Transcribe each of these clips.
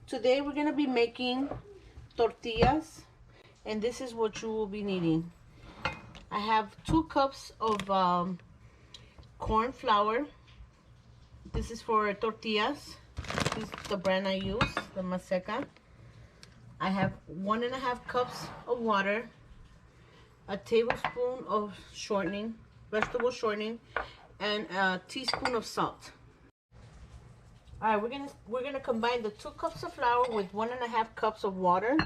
Today we're gonna be making tortillas, and this is what you will be needing. I have 2 cups of corn flour. This is for tortillas. This is the brand I use, the Maseca. I have 1.5 cups of water, a tablespoon of shortening, vegetable shortening, and a teaspoon of salt. All right, we're gonna combine the 2 cups of flour with 1.5 cups of water.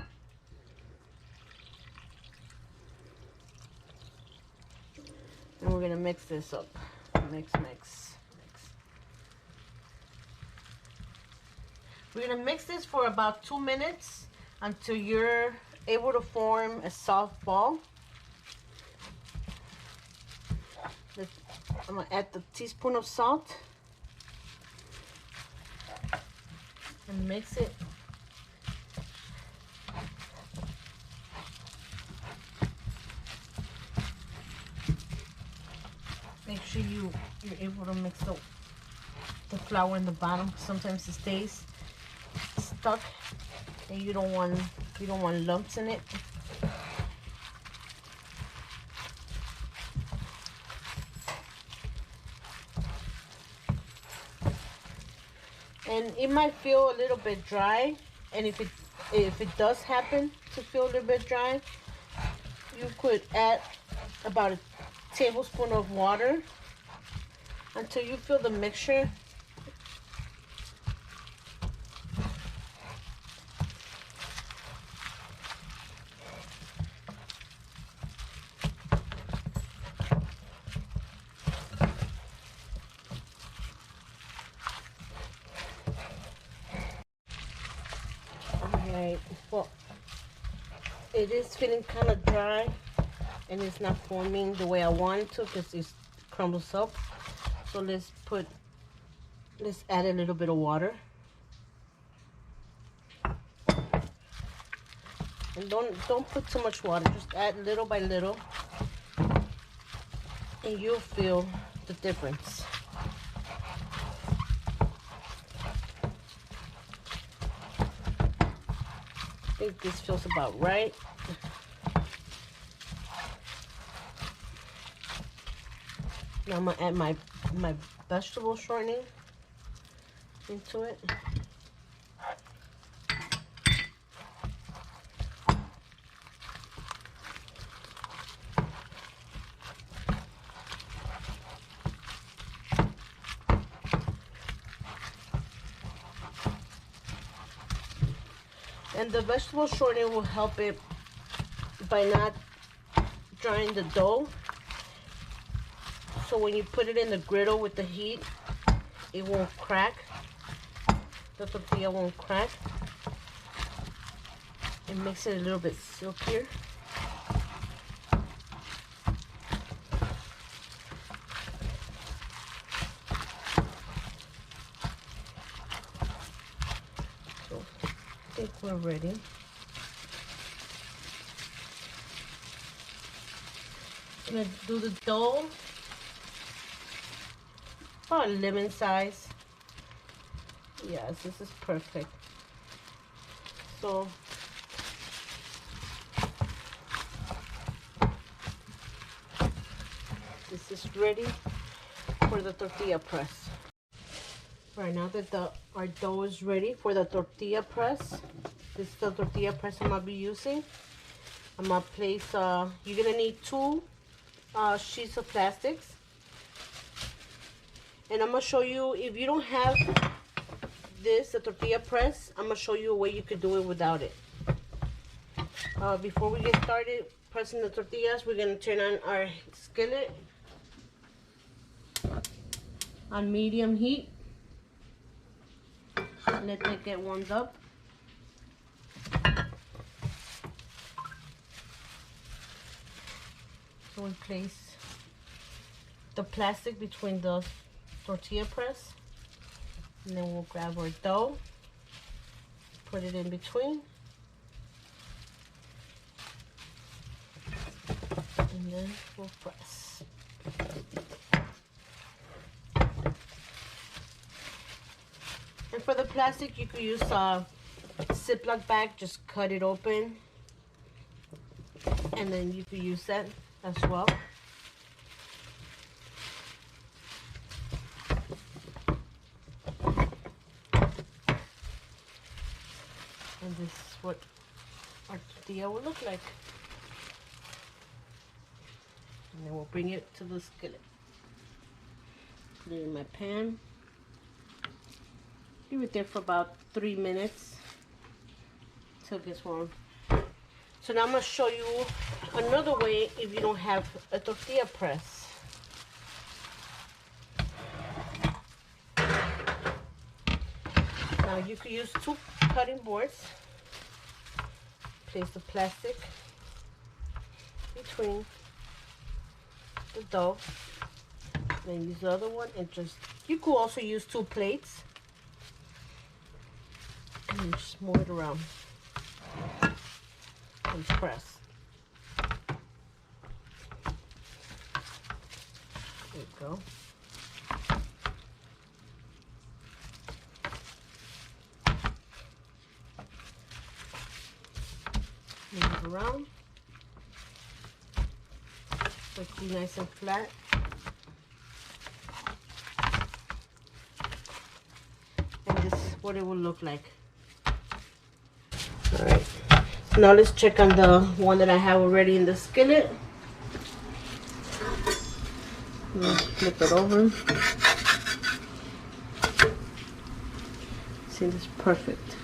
And we're gonna mix this up. Mix. We're gonna mix this for about 2 minutes until you're able to form a soft ball. I'm gonna add the teaspoon of salt and mix it. Make sure you're able to mix the flour in the bottom. Sometimes it stays stuck, and you don't want lumps in it. And it might feel a little bit dry, and if it does happen to feel a little bit dry, you could add about a tablespoon of water until you feel the mixture. Alright, well, it is feeling kind of dry, and it's not forming the way I want it to because it crumbles up. So let's add a little bit of water. And don't put too much water, just add little by little, and you'll feel the difference. I think this feels about right. Now I'm gonna add my vegetable shortening into it. And the vegetable shortening will help it by not drying the dough. So when you put it in the griddle with the heat, it won't crack. The tortilla won't crack. It makes it a little bit silkier. So I think we're ready. I'm gonna do the dough. About a lemon size. Yes, this is perfect. So this is ready for the tortilla press. Right now that our dough is ready for the tortilla press, this is the tortilla press I'm gonna be using. I'm gonna place, you're gonna need 2 sheets of plastics. And I'm going to show you, if you don't have the tortilla press, I'm going to show you a way you could do it without it. Before we get started pressing the tortillas, we're going to turn on our skillet on medium heat. Let it get warmed up. So we place the plastic between the tortilla press, and then we'll grab our dough, put it in between, and then we'll press. And for the plastic, you could use Ziploc bag, just cut it open, and then you can use that as well. And this is what our tortilla will look like. And then we'll bring it to the skillet. Put it in my pan. Leave it there for about 3 minutes till it gets warm. So now I'm going to show you another way if you don't have a tortilla press. Now you could use 2 cutting boards. Place the plastic between the dough. Then use the other one and just, you could also use 2 plates. And just move it around and press. There you go. Move it around. So it's nice and flat. And this is what it will look like. Alright, so now let's check on the one that I have already in the skillet. Let's flip it over. See, this is perfect.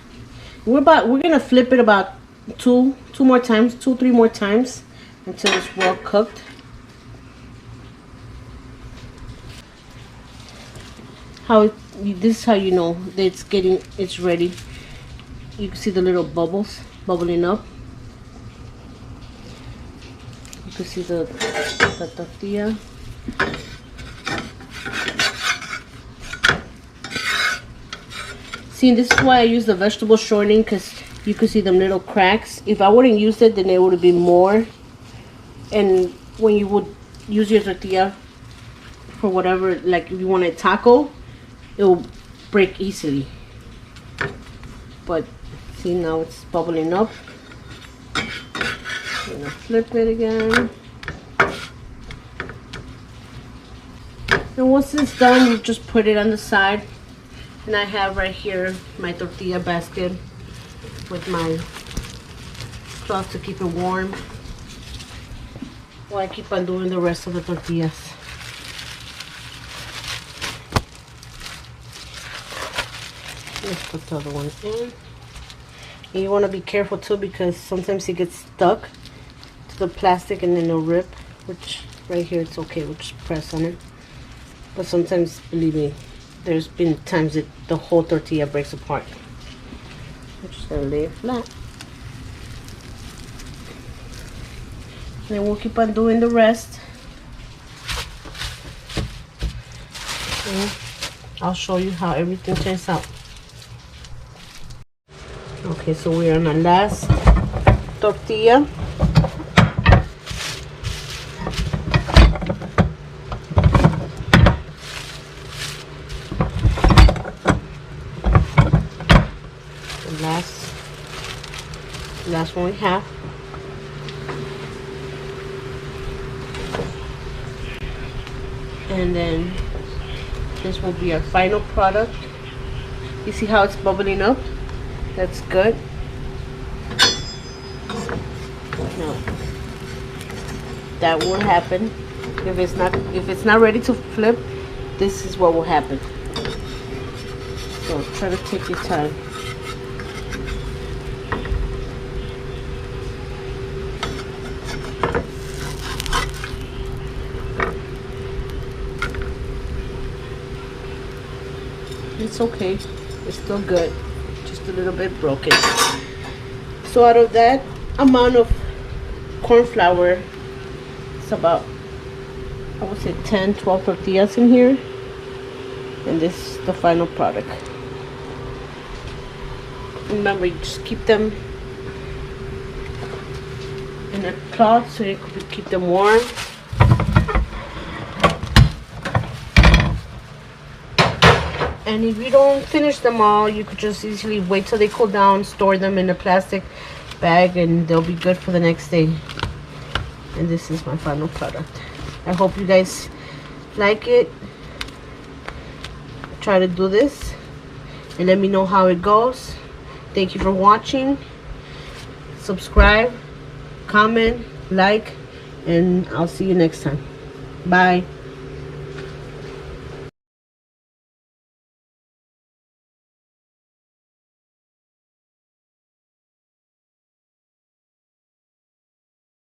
We're gonna flip it about two more times, 2-3 more times until it's well cooked. This is how you know that it's ready. You can see the little bubbles bubbling up. You can see the tortilla. See, this is why I use the vegetable shortening, because you can see them little cracks. If I wouldn't use it, then it would have been more. And when you would use your tortilla for whatever, like if you want a taco, it will break easily. But see, now it's bubbling up. I'm gonna flip it again. And once it's done, you just put it on the side. And I have right here my tortilla basket with my cloth to keep it warm while I keep on doing the rest of the tortillas. Let's put the other one in. And you want to be careful too, because sometimes it gets stuck to the plastic and then it'll rip, which right here it's okay, we'll just press on it. But sometimes, believe me, there's been times that the whole tortilla breaks apart. I'm just gonna lay it flat. And then we'll keep on doing the rest. And I'll show you how everything turns out. Okay, so we're on the last tortilla. The last one we have. And then this will be our final product. You see how it's bubbling up? That's good. Now, that will happen. If it's not ready to flip, this is what will happen. So try to take your time. It's okay, it's still good, just a little bit broken. So out of that amount of corn flour, it's about, I would say 10-12 tortillas in here, and this is the final product. Remember, you just keep them in a cloth so you can keep them warm. And if you don't finish them all, you could just easily wait till they cool down, store them in a plastic bag, and they'll be good for the next day. And this is my final product. I hope you guys like it. Try to do this and let me know how it goes. Thank you for watching. Subscribe, comment, like, and I'll see you next time. Bye.